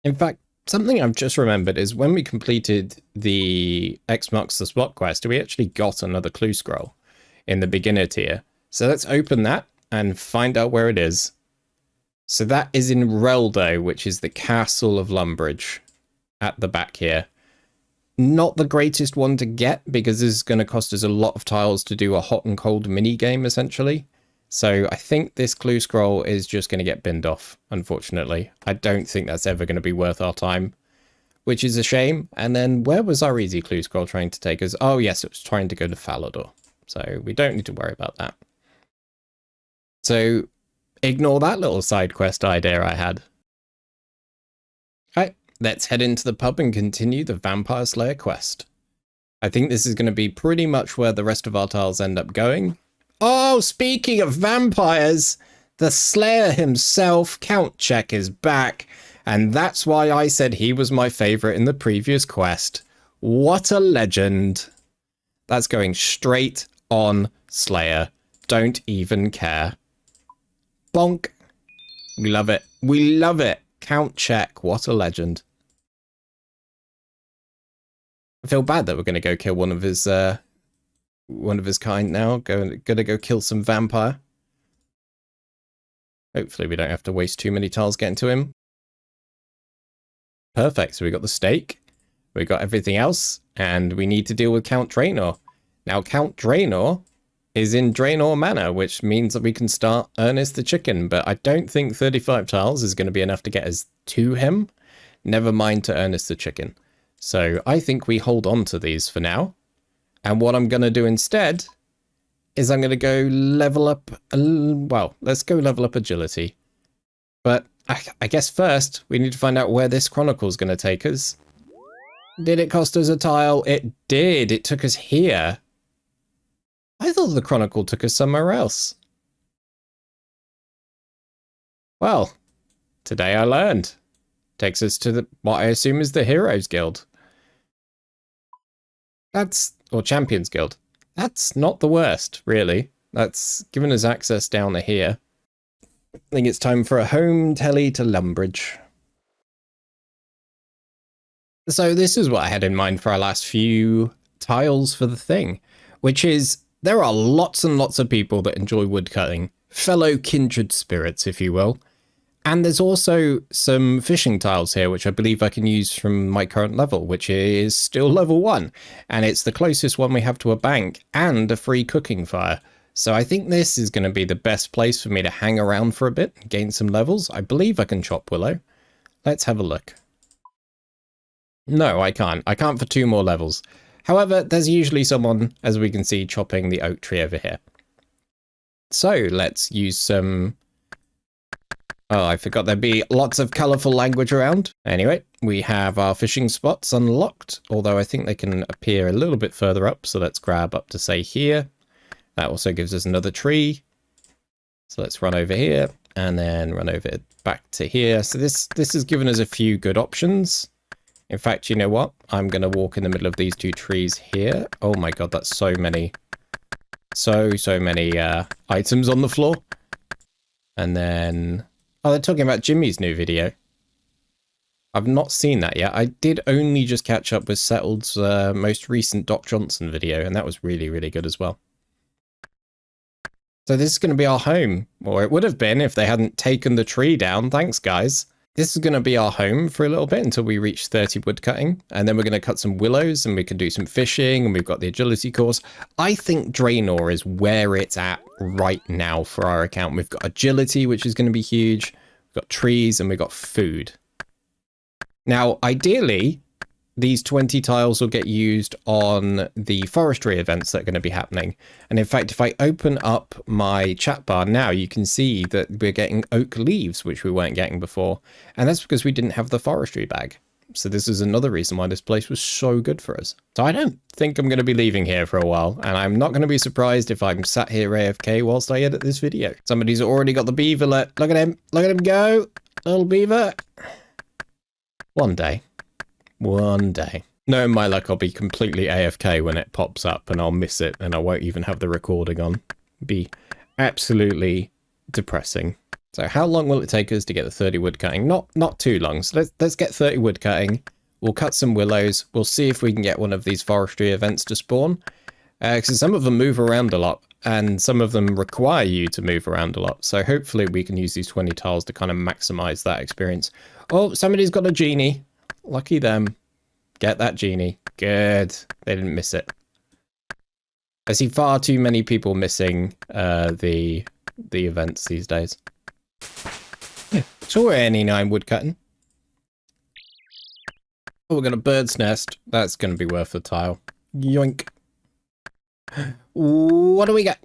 In fact, something I've just remembered is when we completed the X marks the spot quest, we actually got another clue scroll in the beginner tier. So let's open that and find out where it is. So that is in Reldo, which is the Castle of Lumbridge at the back here. Not the greatest one to get because this is going to cost us a lot of tiles to do a hot and cold mini game essentially. So I think this clue scroll is just going to get binned off, unfortunately. I don't think that's ever going to be worth our time, which is a shame. And then where was our easy clue scroll trying to take us? Oh yes, it was trying to go to Falador. So we don't need to worry about that. So ignore that little side quest idea I had. Alright, let's head into the pub and continue the Vampire Slayer quest. I think this is going to be pretty much where the rest of our tiles end up going. Oh, speaking of vampires, the Slayer himself, Count Check, is back. And that's why I said he was my favorite in the previous quest. What a legend. That's going straight on Slayer. Don't even care. Bonk. We love it. We love it. Count Check. What a legend. I feel bad that we're going to go kill one of his kind now. Gonna go kill some vampire. Hopefully we don't have to waste too many tiles getting to him. Perfect. So we got the stake. We got everything else. And we need to deal with Count Draynor. Now Count Draynor is in Draynor Manor, which means that we can start Ernest the Chicken. But I don't think 35 tiles is going to be enough to get us to him. Never mind to Ernest the Chicken. So I think we hold on to these for now. And what I'm going to do instead is I'm going to go level up, well, let's go level up agility. But I guess first we need to find out where this chronicle is going to take us. Did it cost us a tile? It did. It took us here. I thought the chronicle took us somewhere else. Well, today I learned. Takes us to what I assume is the Heroes Guild. Or Champions Guild. That's not the worst, really. That's given us access down to here. I think it's time for a home telly to Lumbridge. So this is what I had in mind for our last few tiles for the thing, which is there are lots and lots of people that enjoy woodcutting, fellow kindred spirits, if you will. And there's also some fishing tiles here, which I believe I can use from my current level, which is still level 1. And it's the closest one we have to a bank and a free cooking fire. So I think this is going to be the best place for me to hang around for a bit and gain some levels. I believe I can chop willow. Let's have a look. No, I can't. I can't for 2 more levels. However, there's usually someone, as we can see, chopping the oak tree over here. So let's use some... Oh, I forgot there'd be lots of colourful language around. Anyway, we have our fishing spots unlocked, although I think they can appear a little bit further up. So let's grab up to, say, here. That also gives us another tree. So let's run over here and then run over back to here. So this has given us a few good options. In fact, you know what? I'm going to walk in the middle of these 2 trees here. Oh my god, that's so many. So many items on the floor. And then... Oh, they're talking about Jimmy's new video. I've not seen that yet. I did only just catch up with Settled's most recent Doc Johnson video, and that was really, really good as well. So this is going to be our home, or it would have been if they hadn't taken the tree down. Thanks, guys. This is going to be our home for a little bit until we reach 30 woodcutting, and then we're going to cut some willows, and we can do some fishing, and we've got the agility course. I think Draynor is where it's at right now for our account. We've got agility, which is going to be huge. We've got trees, and we've got food. Now, ideally, these 20 tiles will get used on the forestry events that are going to be happening. And in fact, if I open up my chat bar now, you can see that we're getting oak leaves, which we weren't getting before. And that's because we didn't have the forestry bag. So this is another reason why this place was so good for us. So I don't think I'm going to be leaving here for a while. And I'm not going to be surprised if I'm sat here AFK whilst I edit this video. Somebody's already got the beaver. Look at him. Look at him go. Little beaver. One day. One day. Knowing my luck, I'll be completely AFK when it pops up and I'll miss it and I won't even have the recording on. Be absolutely depressing. So how long will it take us to get the 30 wood cutting? Not too long. So let's get 30 wood cutting. We'll cut some willows. We'll see if we can get one of these forestry events to spawn. Because some of them move around a lot and some of them require you to move around a lot. So hopefully we can use these 20 tiles to kind of maximize that experience. Oh, somebody's got a genie. Lucky them. Get that genie. Good. They didn't miss it. I see far too many people missing the events these days. Yeah, so we're any 9 wood cutting. Oh, we've got a bird's nest. That's going to be worth a tile. Yoink. What do we get?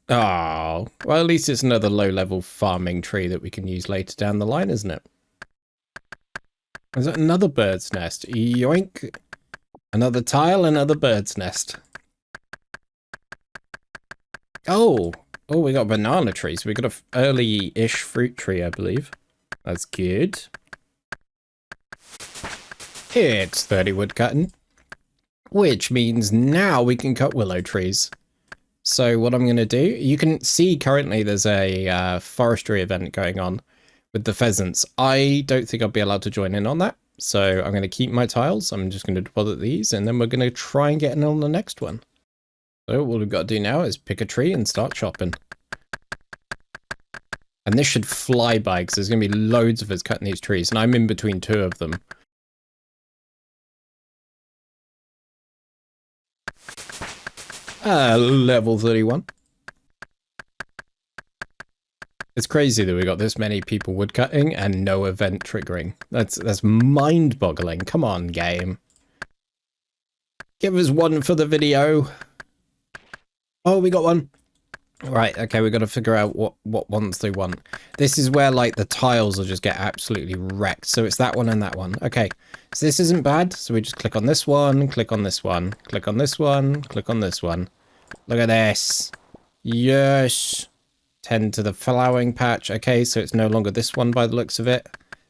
Oh, well, at least it's another low-level farming tree that we can use later down the line, isn't it? Is it another bird's nest? Yoink. Another tile, another bird's nest. Oh, we got a banana tree. So we got an early-ish fruit tree, I believe. That's good. It's 30 wood cutting, which means now we can cut willow trees. So what I'm going to do, you can see currently there's a forestry event going on with the pheasants. I don't think I'll be allowed to join in on that. So I'm going to keep my tiles. I'm just going to deposit these and then we're going to try and get in on the next one. So what we've got to do now is pick a tree and start chopping. And this should fly by because there's going to be loads of us cutting these trees and I'm in between 2 of them. Level 31. It's crazy that we got this many people woodcutting and no event triggering. That's mind-boggling. Come on, game. Give us one for the video. Oh, we got one. Right, okay, we've got to figure out what ones they want. This is where, like, the tiles will just get absolutely wrecked. So it's that one and that one. Okay, so this isn't bad. So we just click on this one, click on this one, click on this one, click on this one. Look at this. Yes. Tend to the flowering patch. Okay, so it's no longer this one by the looks of it.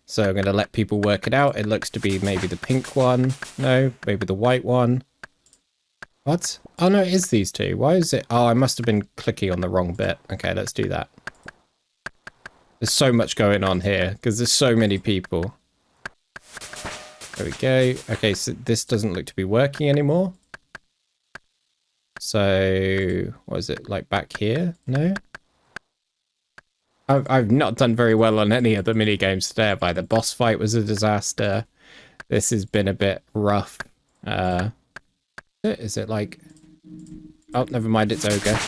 So I'm going to let people work it out. It looks to be maybe the pink one. No, maybe the white one. What? Oh no, it is these two. Why is it? Oh, I must have been clicking on the wrong bit. Okay, let's do that. There's so much going on here because there's so many people. There we go. Okay, so this doesn't look to be working anymore. So, what is it, like back here? No? I've not done very well on any of the mini games today. By the boss fight was a disaster. This has been a bit rough. Is it like... Oh, never mind, it's Ogre.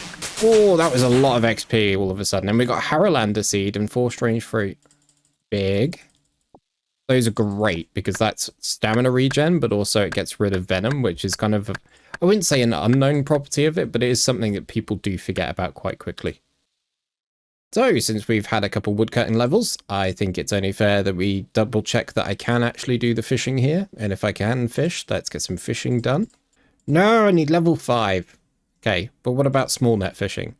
Oh, that was a lot of XP all of a sudden. And we got Harrowlander Seed and 4 Strange Fruit. Big. Those are great because that's stamina regen, but also it gets rid of Venom, which is kind of, I wouldn't say an unknown property of it, but it is something that people do forget about quite quickly. So, since we've had a couple woodcutting levels, I think it's only fair that we double check that I can actually do the fishing here. And if I can fish, let's get some fishing done. No, I need level 5. Okay, but what about small net fishing?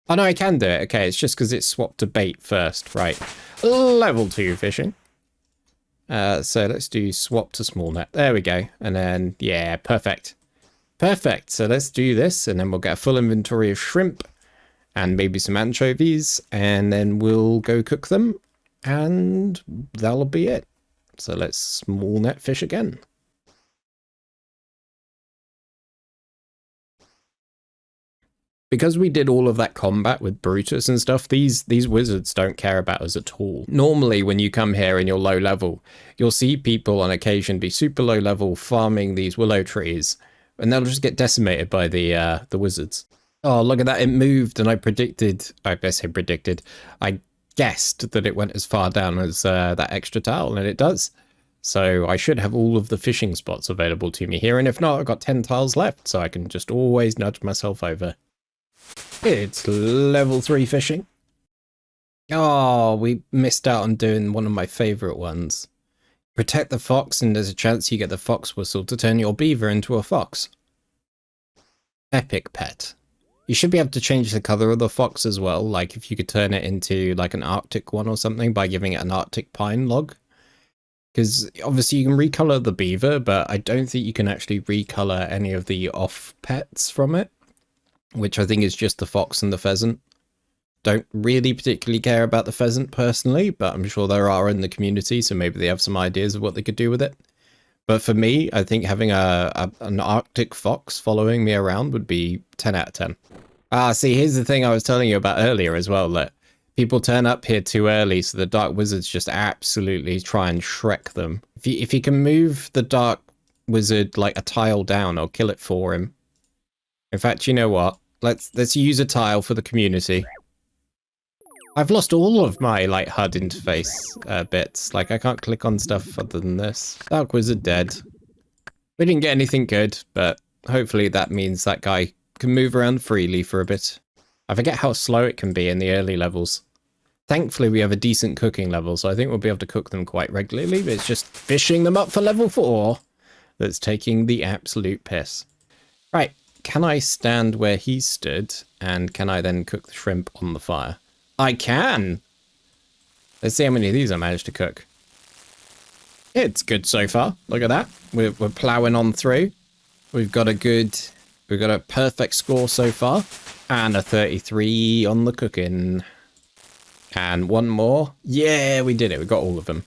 Oh no, I can do it. Okay, it's just because it's swapped to bait first. Right. Level 2 fishing. So let's do swap to small net. There we go. And then, yeah, perfect. Perfect. So let's do this, and then we'll get a full inventory of shrimp and maybe some anchovies, and then we'll go cook them, and that'll be it. So let's small net fish again. Because we did all of that combat with Brutus and stuff, these wizards don't care about us at all. Normally, when you come here and you're low level, you'll see people on occasion be super low level farming these willow trees, and they'll just get decimated by the wizards. Oh, look at that, it moved, and I guessed that it went as far down as that extra tile, and it does. So I should have all of the fishing spots available to me here, and if not, I've got 10 tiles left, so I can just always nudge myself over. It's level 3 fishing. Oh, we missed out on doing one of my favourite ones. Protect the fox, and there's a chance you get the fox whistle to turn your beaver into a fox. Epic pet. You should be able to change the colour of the fox as well, like if you could turn it into like an Arctic one or something by giving it an Arctic pine log. Because obviously you can recolour the beaver, but I don't think you can actually recolour any of the off pets from it, which I think is just the fox and the pheasant. Don't really particularly care about the pheasant personally, but I'm sure there are in the community, so maybe they have some ideas of what they could do with it. But for me, I think having an Arctic fox following me around would be 10 out of 10. Ah, see, here's the thing I was telling you about earlier as well, that people turn up here too early, so the Dark Wizards just absolutely try and Shrek them. If you can move the Dark Wizard like a tile down, I'll kill it for him. In fact, you know what? Let's use a tile for the community. I've lost all of my like HUD interface bits. Like I can't click on stuff other than this. Dark Wizard dead. We didn't get anything good, but hopefully that means that guy can move around freely for a bit. I forget how slow it can be in the early levels. Thankfully we have a decent cooking level, so I think we'll be able to cook them quite regularly, but it's just fishing them up for level 4 that's taking the absolute piss. Right, can I stand where he stood, and can I then cook the shrimp on the fire? I can! Let's see how many of these I managed to cook. It's good so far. Look at that. We're ploughing on through. We've got a perfect score so far. And a 33 on the cooking. And one more. Yeah, we did it. We got all of them.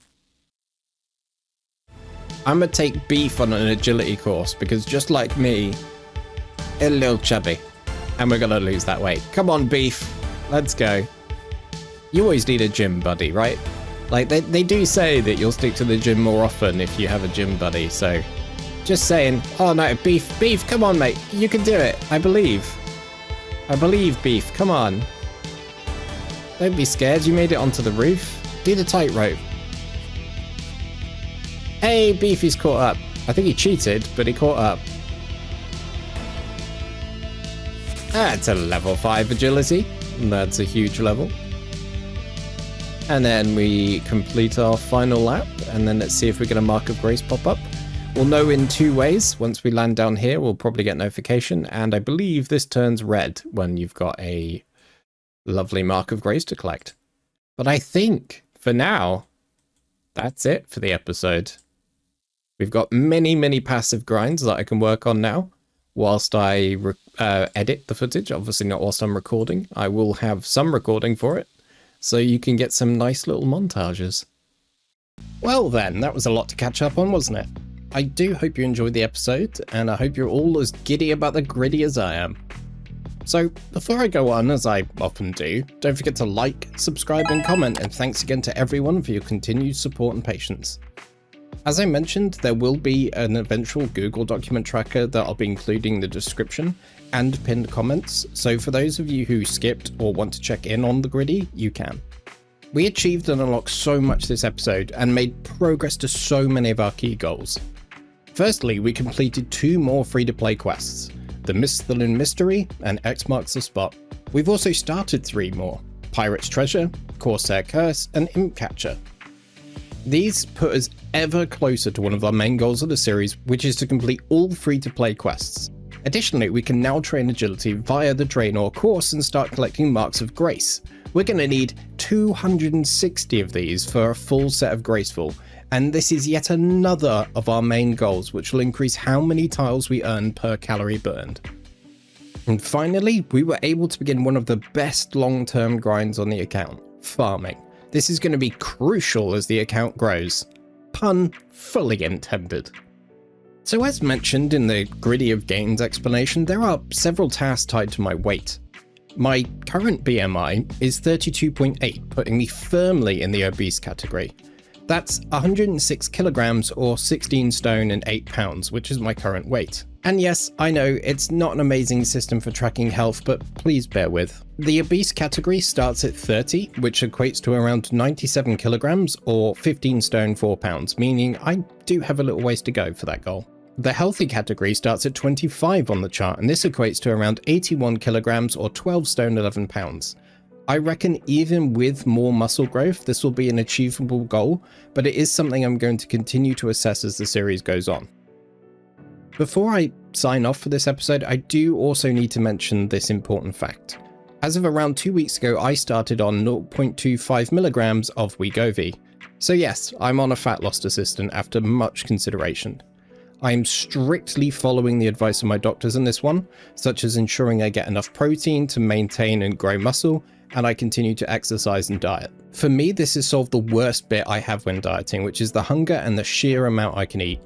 I'm going to take beef on an agility course because just like me, a little chubby. And we're going to lose that weight. Come on, beef. Let's go. You always need a gym buddy, right? Like, they do say that you'll stick to the gym more often if you have a gym buddy, so... Just saying. Oh no, beef, come on, mate. You can do it. I believe. I believe, beef. Come on. Don't be scared. You made it onto the roof. Do the tightrope. Hey, Beefy's caught up. I think he cheated, but he caught up. That's a level 5 agility. That's a huge level. And then we complete our final lap, and then let's see if we get a Mark of Grace pop up. We'll know in 2 ways. Once we land down here, we'll probably get notification, and I believe this turns red when you've got a lovely Mark of Grace to collect. But I think, for now, that's it for the episode. We've got many passive grinds that I can work on now, whilst I edit the footage. Obviously not whilst I'm recording. I will have some recording for it, so you can get some nice little montages. Well then, that was a lot to catch up on, wasn't it? I do hope you enjoyed the episode, and I hope you're all as giddy about the Griddy as I am. So, before I go on, as I often do, don't forget to like, subscribe and comment, and thanks again to everyone for your continued support and patience. As I mentioned, there will be an eventual Google document tracker that I'll be including in the description and pinned comments, so for those of you who skipped or want to check in on the Griddy, you can. We achieved and unlocked so much this episode and made progress to so many of our key goals. Firstly, we completed 2 more free-to-play quests, the Misthalin Misery and X marks the spot. We've also started 3 more, Pirate's Treasure, Corsair Curse and Imp Catcher. These put us ever closer to one of our main goals of the series, which is to complete all free-to-play quests. Additionally, we can now train agility via the Draynor course and start collecting Marks of Grace. We're going to need 260 of these for a full set of Graceful, and this is yet another of our main goals, which will increase how many tiles we earn per calorie burned. And finally, we were able to begin one of the best long-term grinds on the account, farming. This is going to be crucial as the account grows. Pun fully intended. So as mentioned in the Griddy of Gainz explanation, there are several tasks tied to my weight. My current BMI is 32.8, putting me firmly in the obese category. That's 106 kilograms or 16 stone and 8 pounds, which is my current weight. And yes, I know it's not an amazing system for tracking health, but please bear with. The obese category starts at 30, which equates to around 97 kilograms or 15 stone 4 pounds, meaning I do have a little ways to go for that goal. The healthy category starts at 25 on the chart, and this equates to around 81 kilograms or 12 stone 11 pounds. I reckon even with more muscle growth, this will be an achievable goal, but it is something I'm going to continue to assess as the series goes on. Before I sign off for this episode, I do also need to mention this important fact. As of around 2 weeks ago, I started on 0.25 milligrams of Wegovy. So yes, I'm on a fat loss assistant after much consideration. I'm strictly following the advice of my doctors on this one, such as ensuring I get enough protein to maintain and grow muscle, and I continue to exercise and diet. For me, this has solved the worst bit I have when dieting, which is the hunger and the sheer amount I can eat.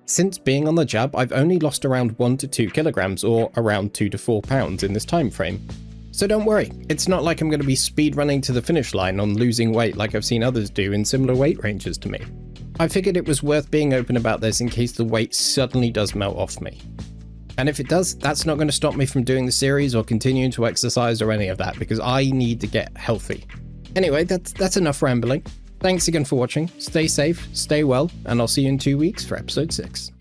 Since being on the jab, I've only lost around 1 to 2 kilograms or around 2 to 4 pounds in this time frame. So don't worry, it's not like I'm going to be speed running to the finish line on losing weight like I've seen others do in similar weight ranges to me. I figured it was worth being open about this in case the weight suddenly does melt off me. And if it does, that's not going to stop me from doing the series or continuing to exercise or any of that, because I need to get healthy. Anyway, that's enough rambling. Thanks again for watching, stay safe, stay well, and I'll see you in 2 weeks for episode 6.